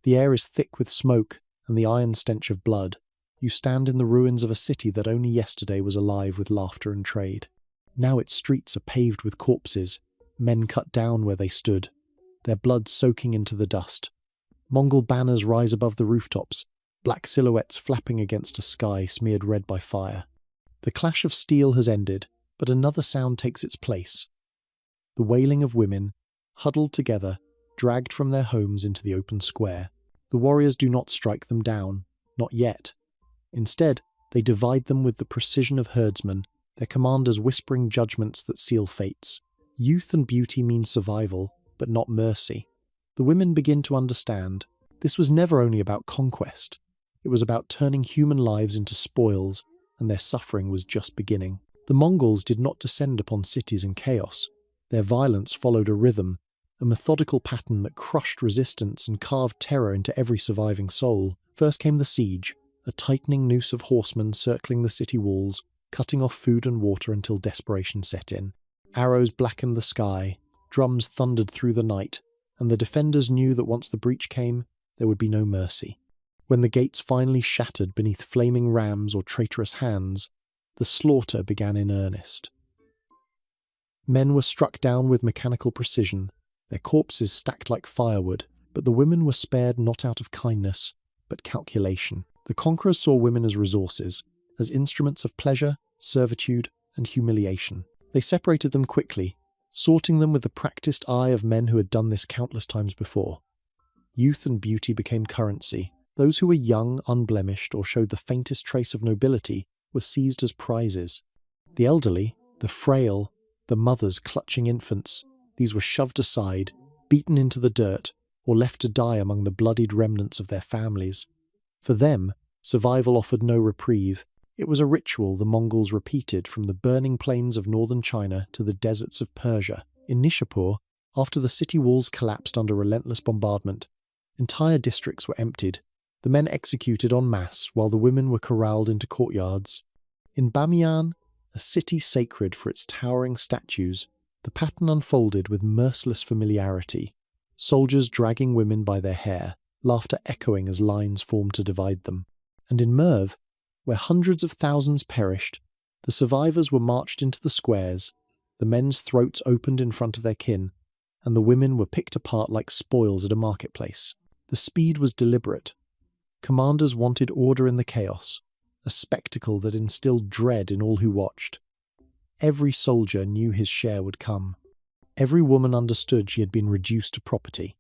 The air is thick with smoke and the iron stench of blood. You stand in the ruins of a city that only yesterday was alive with laughter and trade. Now its streets are paved with corpses, men cut down where they stood, their blood soaking into the dust. Mongol banners rise above the rooftops, black silhouettes flapping against a sky smeared red by fire. The clash of steel has ended, but another sound takes its place. The wailing of women, huddled together, dragged from their homes into the open square. The warriors do not strike them down, not yet. Instead, they divide them with the precision of herdsmen, their commanders whispering judgments that seal fates. Youth and beauty mean survival, but not mercy. The women begin to understand. This was never only about conquest. It was about turning human lives into spoils, and their suffering was just beginning. The Mongols did not descend upon cities in chaos. Their violence followed a rhythm, a methodical pattern that crushed resistance and carved terror into every surviving soul. First came the siege, a tightening noose of horsemen circling the city walls, cutting off food and water until desperation set in. Arrows blackened the sky, drums thundered through the night, and the defenders knew that once the breach came, there would be no mercy. When the gates finally shattered beneath flaming rams or traitorous hands, the slaughter began in earnest. Men were struck down with mechanical precision, their corpses stacked like firewood, but the women were spared not out of kindness, but calculation. The conquerors saw women as resources, as instruments of pleasure, servitude, and humiliation. They separated them quickly, sorting them with the practiced eye of men who had done this countless times before. Youth and beauty became currency. Those who were young, unblemished, or showed the faintest trace of nobility were seized as prizes. The elderly, the frail, the mothers clutching infants, these were shoved aside, beaten into the dirt, or left to die among the bloodied remnants of their families. For them, survival offered no reprieve. It was a ritual the Mongols repeated from the burning plains of northern China to the deserts of Persia. In Nishapur, after the city walls collapsed under relentless bombardment, entire districts were emptied, the men executed en masse while the women were corralled into courtyards. In Bamiyan, a city sacred for its towering statues, the pattern unfolded with merciless familiarity, soldiers dragging women by their hair, laughter echoing as lines formed to divide them. And in Merv, where hundreds of thousands perished, the survivors were marched into the squares, the men's throats opened in front of their kin, and the women were picked apart like spoils at a marketplace. The speed was deliberate. Commanders wanted order in the chaos, a spectacle that instilled dread in all who watched. Every soldier knew his share would come. Every woman understood she had been reduced to property.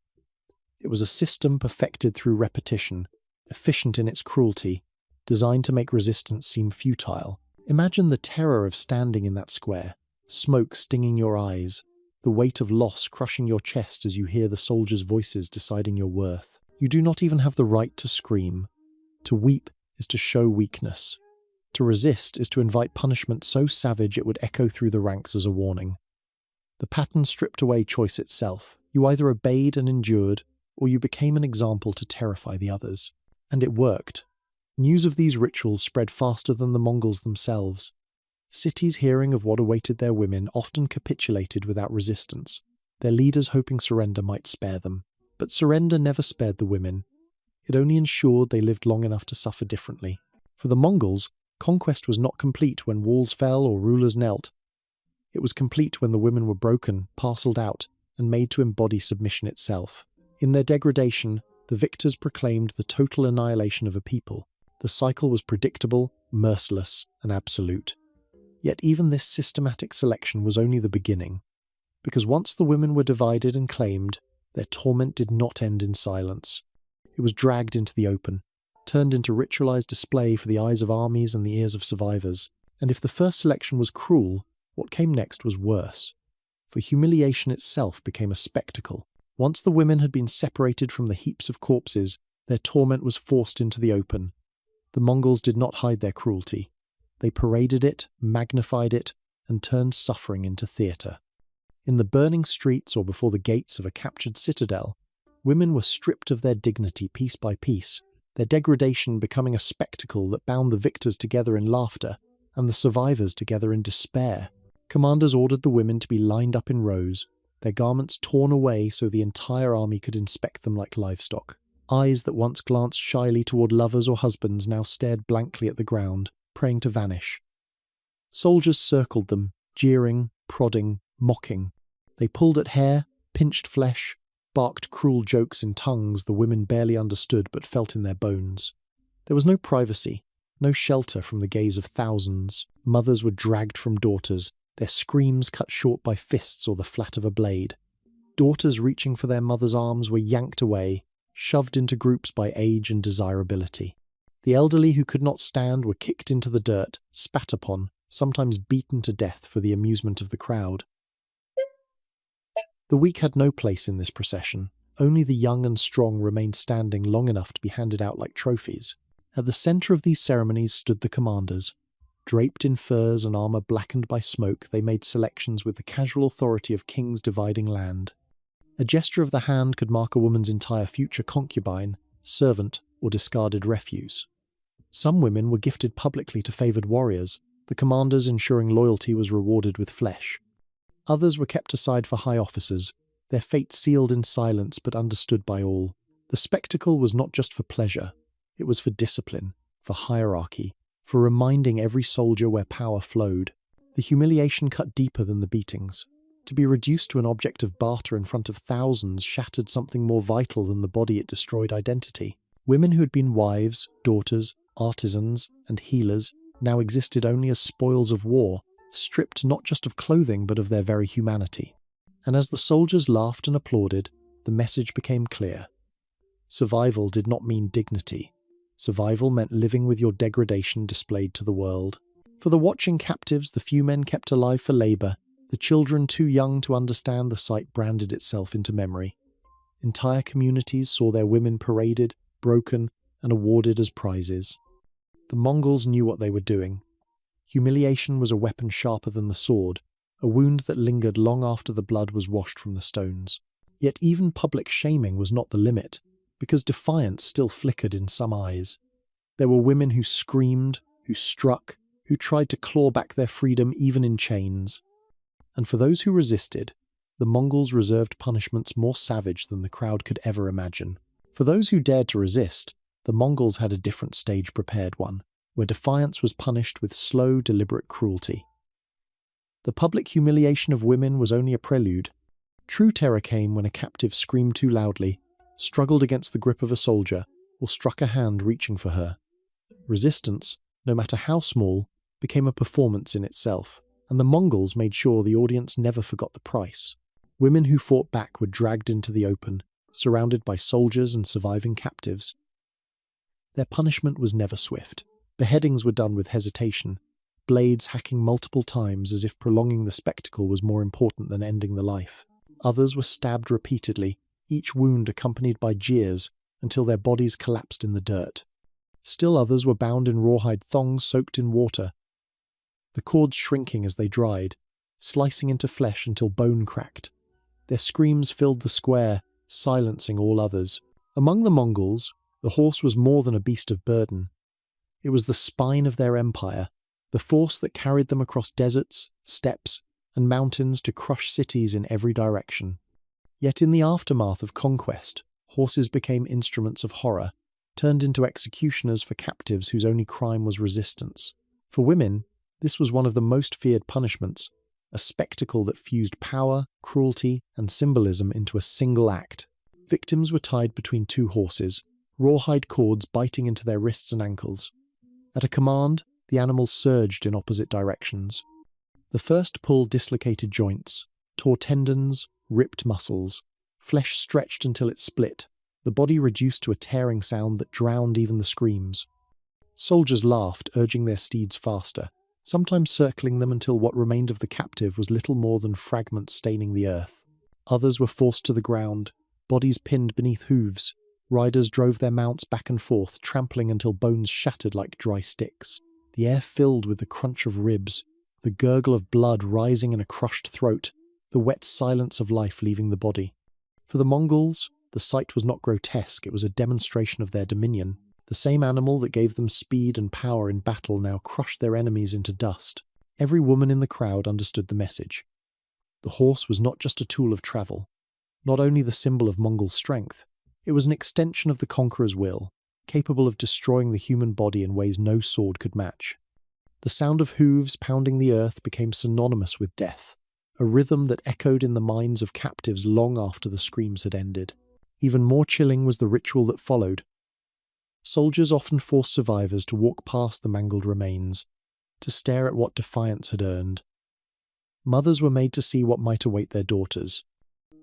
It was a system perfected through repetition, efficient in its cruelty, designed to make resistance seem futile. Imagine the terror of standing in that square, smoke stinging your eyes, the weight of loss crushing your chest as you hear the soldiers' voices deciding your worth. You do not even have the right to scream. To weep is to show weakness. To resist is to invite punishment so savage it would echo through the ranks as a warning. The pattern stripped away choice itself. You either obeyed and endured, or you became an example to terrify the others. And it worked. News of these rituals spread faster than the Mongols themselves. Cities hearing of what awaited their women often capitulated without resistance, their leaders hoping surrender might spare them. But surrender never spared the women. It only ensured they lived long enough to suffer differently. For the Mongols, conquest was not complete when walls fell or rulers knelt. It was complete when the women were broken, parceled out, and made to embody submission itself. In their degradation, the victors proclaimed the total annihilation of a people. The cycle was predictable, merciless, and absolute. Yet even this systematic selection was only the beginning. Because once the women were divided and claimed, their torment did not end in silence. It was dragged into the open, turned into ritualized display for the eyes of armies and the ears of survivors. And if the first selection was cruel, what came next was worse. For humiliation itself became a spectacle. Once the women had been separated from the heaps of corpses, their torment was forced into the open. The Mongols did not hide their cruelty. They paraded it, magnified it, and turned suffering into theatre. In the burning streets or before the gates of a captured citadel, women were stripped of their dignity piece by piece, their degradation becoming a spectacle that bound the victors together in laughter and the survivors together in despair. Commanders ordered the women to be lined up in rows, their garments torn away so the entire army could inspect them like livestock. Eyes that once glanced shyly toward lovers or husbands now stared blankly at the ground, praying to vanish. Soldiers circled them, jeering, prodding, mocking. They pulled at hair, pinched flesh, barked cruel jokes in tongues the women barely understood but felt in their bones. There was no privacy, no shelter from the gaze of thousands. Mothers were dragged from daughters, their screams cut short by fists or the flat of a blade. Daughters reaching for their mother's arms were yanked away, shoved into groups by age and desirability. The elderly who could not stand were kicked into the dirt, spat upon, sometimes beaten to death for the amusement of the crowd. The weak had no place in this procession. Only the young and strong remained standing long enough to be handed out like trophies. At the center of these ceremonies stood the commanders. Draped in furs and armor blackened by smoke, they made selections with the casual authority of kings dividing land. A gesture of the hand could mark a woman's entire future concubine, servant, or discarded refuse. Some women were gifted publicly to favored warriors, the commanders ensuring loyalty was rewarded with flesh. Others were kept aside for high officers, their fate sealed in silence but understood by all. The spectacle was not just for pleasure, it was for discipline, for hierarchy, for reminding every soldier where power flowed. The humiliation cut deeper than the beatings. To be reduced to an object of barter in front of thousands shattered something more vital than the body it destroyed identity. Women who had been wives, daughters, artisans, and healers now existed only as spoils of war, stripped not just of clothing but of their very humanity. And as the soldiers laughed and applauded, the message became clear. Survival did not mean dignity. Survival meant living with your degradation displayed to the world. For the watching captives, the few men kept alive for labor, the children too young to understand, the sight branded itself into memory. Entire communities saw their women paraded, broken, and awarded as prizes. The Mongols knew what they were doing. Humiliation was a weapon sharper than the sword, a wound that lingered long after the blood was washed from the stones. Yet even public shaming was not the limit, because defiance still flickered in some eyes. There were women who screamed, who struck, who tried to claw back their freedom even in chains. And for those who resisted, the Mongols reserved punishments more savage than the crowd could ever imagine. For those who dared to resist, the Mongols had a different stage prepared one, where defiance was punished with slow, deliberate cruelty. The public humiliation of women was only a prelude. True terror came when a captive screamed too loudly, struggled against the grip of a soldier, or struck a hand reaching for her. Resistance, no matter how small, became a performance in itself, and the Mongols made sure the audience never forgot the price. Women who fought back were dragged into the open, surrounded by soldiers and surviving captives. Their punishment was never swift. Beheadings were done with hesitation, blades hacking multiple times as if prolonging the spectacle was more important than ending the life. Others were stabbed repeatedly, each wound accompanied by jeers, until their bodies collapsed in the dirt. Still others were bound in rawhide thongs soaked in water, the cords shrinking as they dried, slicing into flesh until bone cracked. Their screams filled the square, silencing all others. Among the Mongols, the horse was more than a beast of burden. It was the spine of their empire, the force that carried them across deserts, steppes, and mountains to crush cities in every direction. Yet in the aftermath of conquest, horses became instruments of horror, turned into executioners for captives whose only crime was resistance. For women, this was one of the most feared punishments, a spectacle that fused power, cruelty, and symbolism into a single act. Victims were tied between two horses, rawhide cords biting into their wrists and ankles. At a command, the animals surged in opposite directions. The first pull dislocated joints, tore tendons, ripped muscles. Flesh stretched until it split, the body reduced to a tearing sound that drowned even the screams. Soldiers laughed, urging their steeds faster, sometimes circling them until what remained of the captive was little more than fragments staining the earth. Others were forced to the ground, bodies pinned beneath hooves. Riders drove their mounts back and forth, trampling until bones shattered like dry sticks. The air filled with the crunch of ribs, the gurgle of blood rising in a crushed throat, the wet silence of life leaving the body. For the Mongols, the sight was not grotesque, it was a demonstration of their dominion. The same animal that gave them speed and power in battle now crushed their enemies into dust. Every woman in the crowd understood the message. The horse was not just a tool of travel, not only the symbol of Mongol strength, It was an extension of the conqueror's will, capable of destroying the human body in ways no sword could match. The sound of hooves pounding the earth became synonymous with death, a rhythm that echoed in the minds of captives long after the screams had ended. Even more chilling was the ritual that followed. Soldiers often forced survivors to walk past the mangled remains, to stare at what defiance had earned. Mothers were made to see what might await their daughters.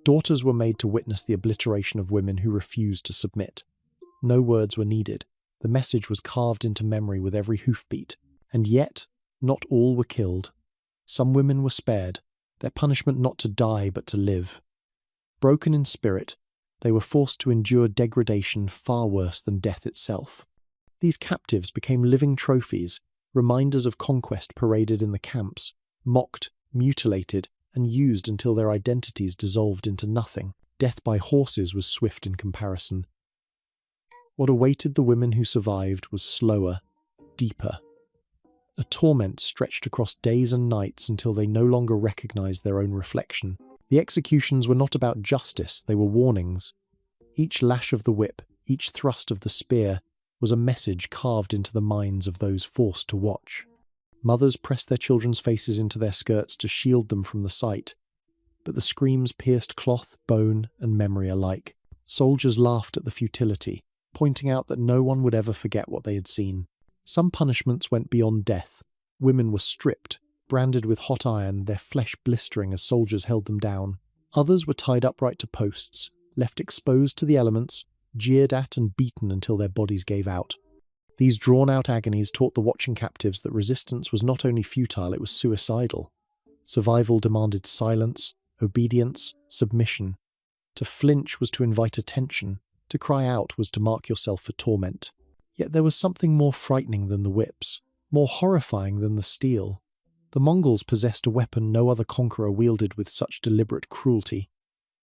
Daughters were made to witness the obliteration of women who refused to submit. No words were needed. The message was carved into memory with every hoofbeat. And yet, not all were killed. Some women were spared, their punishment not to die but to live. Broken in spirit, they were forced to endure degradation far worse than death itself. These captives became living trophies, reminders of conquest paraded in the camps, mocked, mutilated, and used until their identities dissolved into nothing. Death by horses was swift in comparison. What awaited the women who survived was slower, deeper. A torment stretched across days and nights until they no longer recognized their own reflection. The executions were not about justice, they were warnings. Each lash of the whip, each thrust of the spear, was a message carved into the minds of those forced to watch. Mothers pressed their children's faces into their skirts to shield them from the sight, but the screams pierced cloth, bone, and memory alike. Soldiers laughed at the futility, pointing out that no one would ever forget what they had seen. Some punishments went beyond death. Women were stripped, branded with hot iron, their flesh blistering as soldiers held them down. Others were tied upright to posts, left exposed to the elements, jeered at and beaten until their bodies gave out. These drawn-out agonies taught the watching captives that resistance was not only futile, it was suicidal. Survival demanded silence, obedience, submission. To flinch was to invite attention. To cry out was to mark yourself for torment. Yet there was something more frightening than the whips, more horrifying than the steel. The Mongols possessed a weapon no other conqueror wielded with such deliberate cruelty.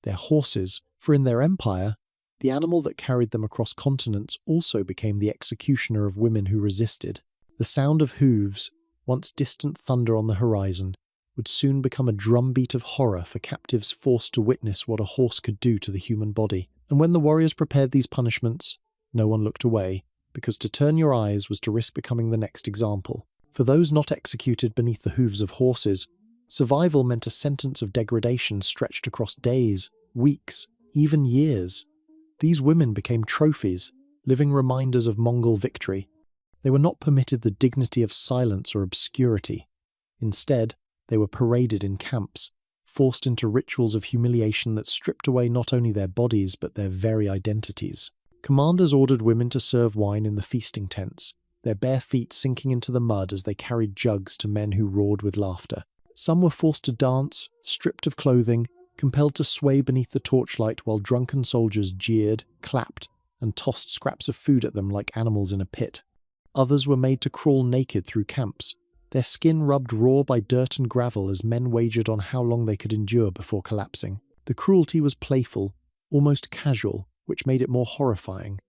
Their horses, for in their empire, the animal that carried them across continents also became the executioner of women who resisted. The sound of hooves, once distant thunder on the horizon, would soon become a drumbeat of horror for captives forced to witness what a horse could do to the human body. And when the warriors prepared these punishments, no one looked away, because to turn your eyes was to risk becoming the next example. For those not executed beneath the hooves of horses, survival meant a sentence of degradation stretched across days, weeks, even years. These women became trophies, living reminders of Mongol victory. They were not permitted the dignity of silence or obscurity. Instead, they were paraded in camps, forced into rituals of humiliation that stripped away not only their bodies but their very identities. Commanders ordered women to serve wine in the feasting tents, their bare feet sinking into the mud as they carried jugs to men who roared with laughter. Some were forced to dance, stripped of clothing, compelled to sway beneath the torchlight while drunken soldiers jeered, clapped, and tossed scraps of food at them like animals in a pit. Others were made to crawl naked through camps, their skin rubbed raw by dirt and gravel as men wagered on how long they could endure before collapsing. The cruelty was playful, almost casual, which made it more horrifying.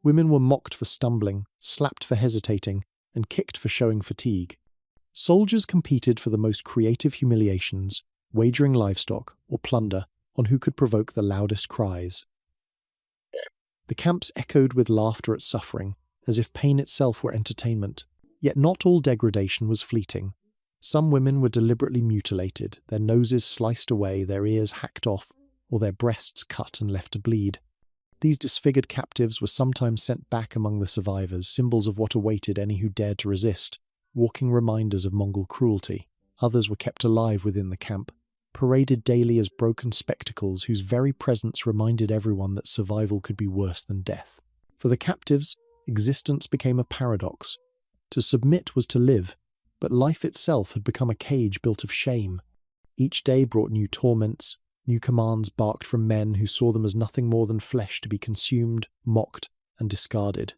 Women were mocked for stumbling, slapped for hesitating, and kicked for showing fatigue. Soldiers competed for the most creative humiliations, wagering livestock or plunder on who could provoke the loudest cries. The camps echoed with laughter at suffering, as if pain itself were entertainment. Yet not all degradation was fleeting. Some women were deliberately mutilated, their noses sliced away, their ears hacked off, or their breasts cut and left to bleed. These disfigured captives were sometimes sent back among the survivors, symbols of what awaited any who dared to resist, walking reminders of Mongol cruelty. Others were kept alive within the camp, paraded daily as broken spectacles whose very presence reminded everyone that survival could be worse than death. For the captives, existence became a paradox. To submit was to live, but life itself had become a cage built of shame. Each day brought new torments, new commands barked from men who saw them as nothing more than flesh to be consumed, mocked, and discarded.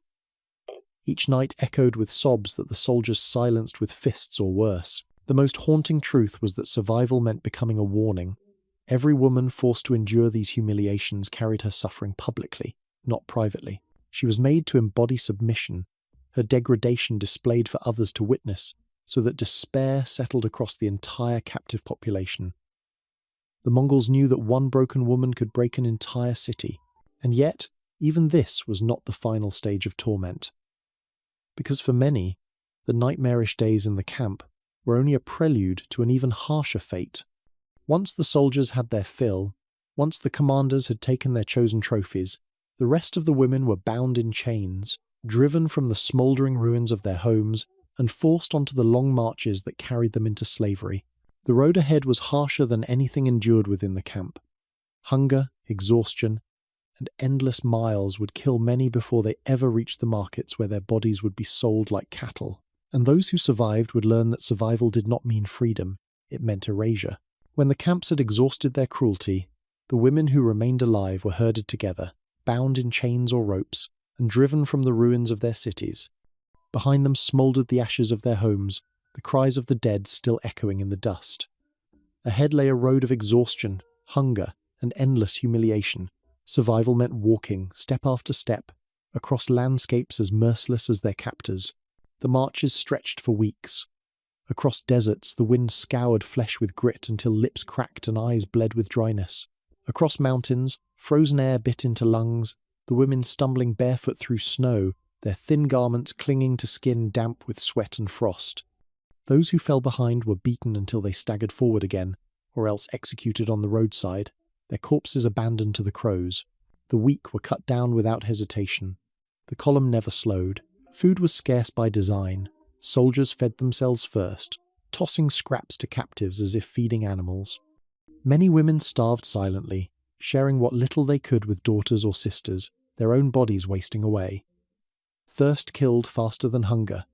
Each night echoed with sobs that the soldiers silenced with fists or worse. The most haunting truth was that survival meant becoming a warning. Every woman forced to endure these humiliations carried her suffering publicly, not privately. She was made to embody submission, her degradation displayed for others to witness, so that despair settled across the entire captive population. The Mongols knew that one broken woman could break an entire city, and yet even this was not the final stage of torment. Because for many, the nightmarish days in the camp were only a prelude to an even harsher fate. Once the soldiers had their fill, once the commanders had taken their chosen trophies, the rest of the women were bound in chains, driven from the smouldering ruins of their homes, and forced onto the long marches that carried them into slavery. The road ahead was harsher than anything endured within the camp. Hunger, exhaustion, and endless miles would kill many before they ever reached the markets where their bodies would be sold like cattle. And those who survived would learn that survival did not mean freedom, it meant erasure. When the camps had exhausted their cruelty, the women who remained alive were herded together, bound in chains or ropes, and driven from the ruins of their cities. Behind them smouldered the ashes of their homes, the cries of the dead still echoing in the dust. Ahead lay a road of exhaustion, hunger, and endless humiliation. Survival meant walking, step after step, across landscapes as merciless as their captors. The marches stretched for weeks. Across deserts, the wind scoured flesh with grit until lips cracked and eyes bled with dryness. Across mountains, frozen air bit into lungs, the women stumbling barefoot through snow, their thin garments clinging to skin damp with sweat and frost. Those who fell behind were beaten until they staggered forward again, or else executed on the roadside, their corpses abandoned to the crows. The weak were cut down without hesitation. The column never slowed. Food was scarce by design. Soldiers fed themselves first, tossing scraps to captives as if feeding animals. Many women starved silently, sharing what little they could with daughters or sisters, their own bodies wasting away. Thirst killed faster than hunger.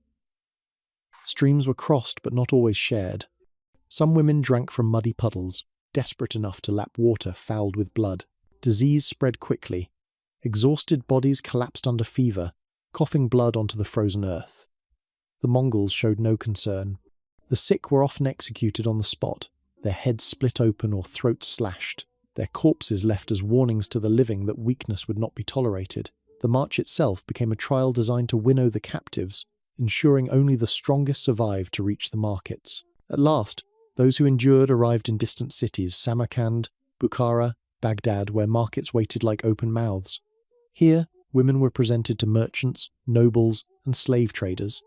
Streams were crossed but not always shared. Some women drank from muddy puddles, desperate enough to lap water fouled with blood. Disease spread quickly. Exhausted bodies collapsed under fever, coughing blood onto the frozen earth. The Mongols showed no concern. The sick were often executed on the spot, their heads split open or throats slashed, their corpses left as warnings to the living that weakness would not be tolerated. The march itself became a trial designed to winnow the captives, ensuring only the strongest survived to reach the markets. At last, those who endured arrived in distant cities, Samarkand, Bukhara, Baghdad, where markets waited like open mouths. Here, women were presented to merchants, nobles, and slave traders.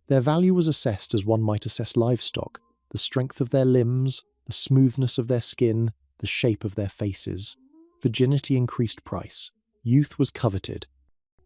Their value was assessed as one might assess livestock, the strength of their limbs, the smoothness of their skin, the shape of their faces. Virginity increased price. Youth was coveted.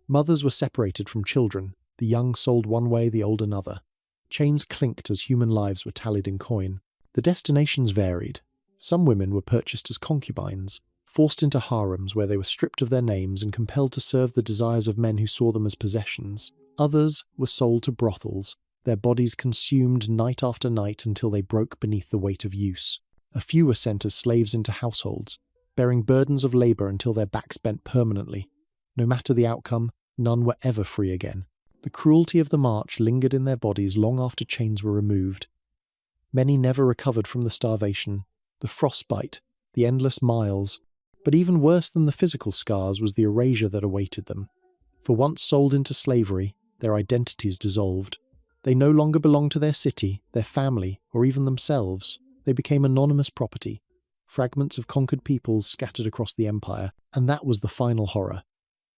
Mothers were separated from children, the young sold one way, the old another. Chains clinked as human lives were tallied in coin. The destinations varied. Some women were purchased as concubines, forced into harems where they were stripped of their names and compelled to serve the desires of men who saw them as possessions. Others were sold to brothels, their bodies consumed night after night until they broke beneath the weight of use. A few were sent as slaves into households, bearing burdens of labour until their backs bent permanently. No matter the outcome, none were ever free again. The cruelty of the march lingered in their bodies long after chains were removed. Many never recovered from the starvation, the frostbite, the endless miles, but even worse than the physical scars was the erasure that awaited them. For once sold into slavery, their identities dissolved. They no longer belonged to their city, their family, or even themselves. They became anonymous property, fragments of conquered peoples scattered across the empire, and that was the final horror.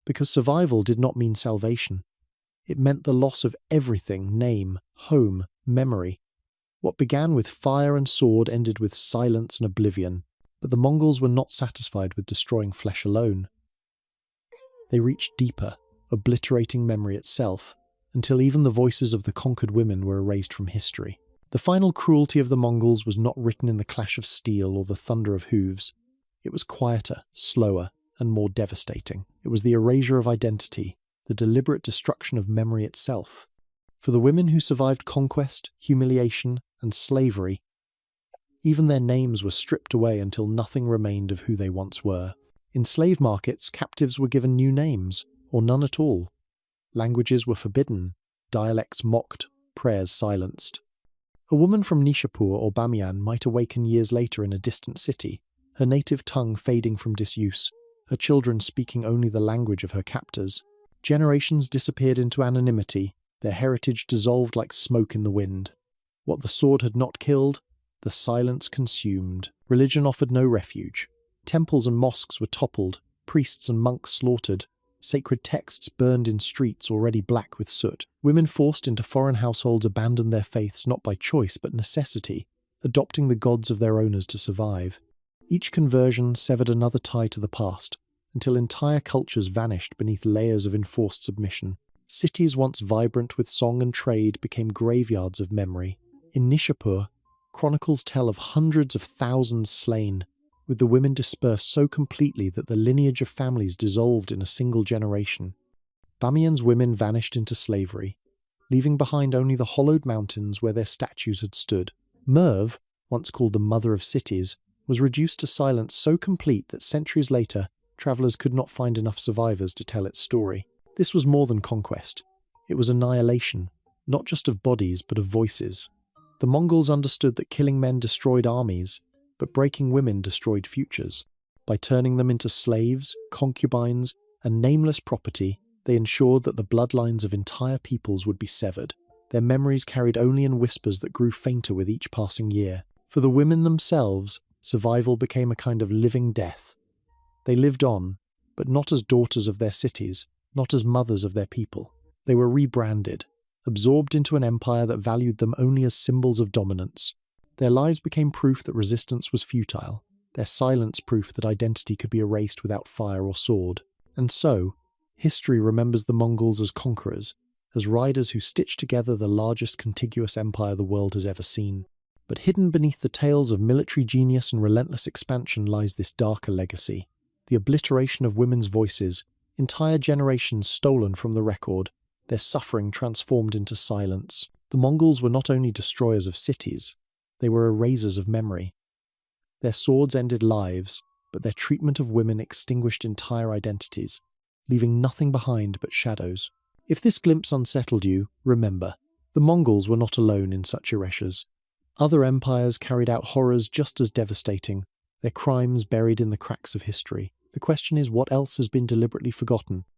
Because survival did not mean salvation. It meant the loss of everything: name, home, memory. What began with fire and sword ended with silence and oblivion. But the Mongols were not satisfied with destroying flesh alone. They reached deeper, obliterating memory itself, until even the voices of the conquered women were erased from history. The final cruelty of the Mongols was not written in the clash of steel or the thunder of hooves. It was quieter, slower, and more devastating. It was the erasure of identity, the deliberate destruction of memory itself. For the women who survived conquest, humiliation, and slavery, even their names were stripped away until nothing remained of who they once were. In slave markets, captives were given new names, or none at all. Languages were forbidden, dialects mocked, prayers silenced. A woman from Nishapur or Bamiyan might awaken years later in a distant city, her native tongue fading from disuse, her children speaking only the language of her captors. Generations disappeared into anonymity, their heritage dissolved like smoke in the wind. What the sword had not killed, the silence consumed. Religion offered no refuge. Temples and mosques were toppled, priests and monks slaughtered. sacred texts burned in streets already black with soot. Women forced into foreign households abandoned their faiths not by choice but necessity, adopting the gods of their owners to survive. Each conversion severed another tie to the past, until entire cultures vanished beneath layers of enforced submission. Cities once vibrant with song and trade became graveyards of memory. In Nishapur, chronicles tell of hundreds of thousands slain, with the women dispersed so completely that the lineage of families dissolved in a single generation. Bamiyan's women vanished into slavery, leaving behind only the hollowed mountains where their statues had stood. Merv, once called the mother of cities, was reduced to silence so complete that centuries later, travellers could not find enough survivors to tell its story. This was more than conquest. It was annihilation, not just of bodies but of voices. The Mongols understood that killing men destroyed armies, but breaking women destroyed futures. By turning them into slaves, concubines, and nameless property, they ensured that the bloodlines of entire peoples would be severed, their memories carried only in whispers that grew fainter with each passing year. For the women themselves, survival became a kind of living death. They lived on, but not as daughters of their cities, not as mothers of their people. They were rebranded, absorbed into an empire that valued them only as symbols of dominance. Their lives became proof that resistance was futile, their silence proof that identity could be erased without fire or sword. And so, history remembers the Mongols as conquerors, as riders who stitched together the largest contiguous empire the world has ever seen. But hidden beneath the tales of military genius and relentless expansion lies this darker legacy: the obliteration of women's voices, entire generations stolen from the record, their suffering transformed into silence. The Mongols were not only destroyers of cities, they were erasers of memory. Their swords ended lives, but their treatment of women extinguished entire identities, leaving nothing behind but shadows. If this glimpse unsettled you, remember, the Mongols were not alone in such erasures. Other empires carried out horrors just as devastating, their crimes buried in the cracks of history. The question is, what else has been deliberately forgotten?